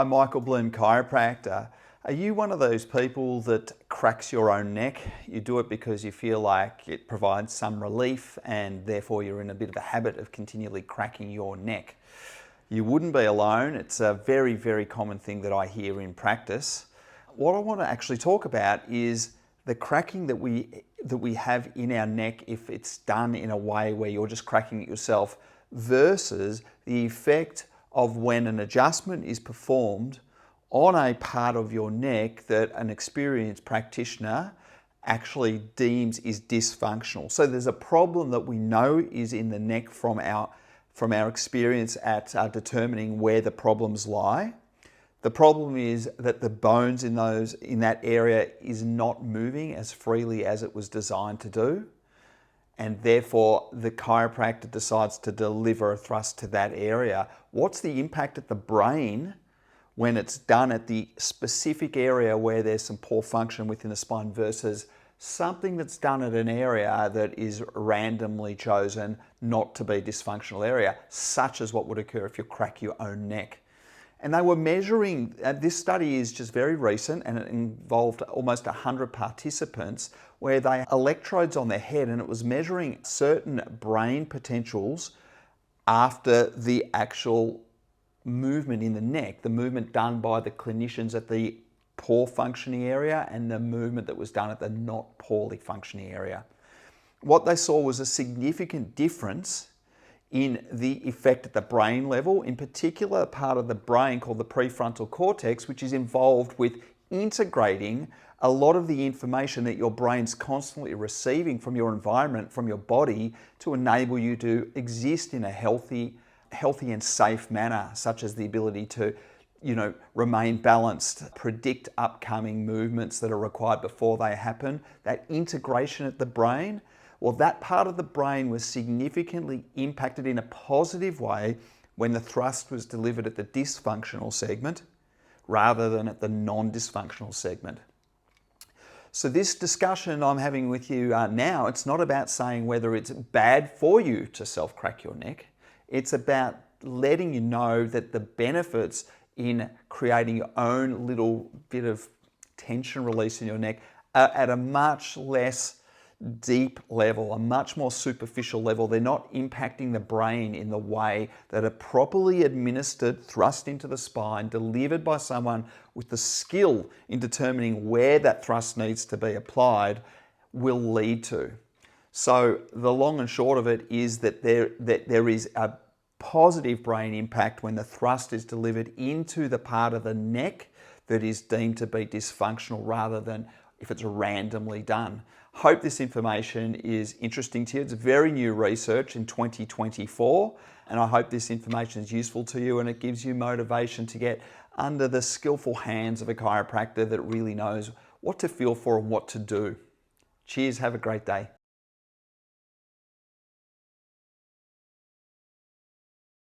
I'm Michael Bloom, chiropractor. Are you one of those people that cracks your own neck? You do it because you feel like it provides some relief and therefore you're in a bit of a habit of continually cracking your neck. You wouldn't be alone. It's a very, very common thing that I hear in practice. What I want to actually talk about is the cracking that we have in our neck if it's done in a way where you're just cracking it yourself versus the effect of when an adjustment is performed on a part of your neck that an experienced practitioner actually deems is dysfunctional. So there's a problem that we know is in the neck from our experience at determining where the problems lie. The problem is that the bones in that area is not moving as freely as it was designed to do. And therefore the chiropractor decides to deliver a thrust to that area. What's the impact at the brain when it's done at the specific area where there's some poor function within the spine versus something that's done at an area that is randomly chosen not to be dysfunctional area, such as what would occur if you crack your own neck? And they were measuring, this study is just very recent and it involved almost 100 participants where they had electrodes on their head and it was measuring certain brain potentials after the actual movement in the neck, the movement done by the clinicians at the poor functioning area and the movement that was done at the not poorly functioning area. What they saw was a significant difference in the effect at the brain level, in particular a part of the brain called the prefrontal cortex, which is involved with integrating a lot of the information that your brain's constantly receiving from your environment, from your body, to enable you to exist in a healthy and safe manner, such as the ability to, remain balanced, predict upcoming movements that are required before they happen. That integration at the brain, well, that part of the brain was significantly impacted in a positive way when the thrust was delivered at the dysfunctional segment rather than at the non-dysfunctional segment. So this discussion I'm having with you now, it's not about saying whether it's bad for you to self-crack your neck. It's about letting you know that the benefits in creating your own little bit of tension release in your neck are at a much less deep level, a much more superficial level. They're not impacting the brain in the way that a properly administered thrust into the spine delivered by someone with the skill in determining where that thrust needs to be applied will lead to. So the long and short of it is that there is a positive brain impact when the thrust is delivered into the part of the neck that is deemed to be dysfunctional rather than if it's randomly done. Hope this information is interesting to you. It's very new research in 2024, and I hope this information is useful to you and it gives you motivation to get under the skillful hands of a chiropractor that really knows what to feel for and what to do. Cheers, have a great day.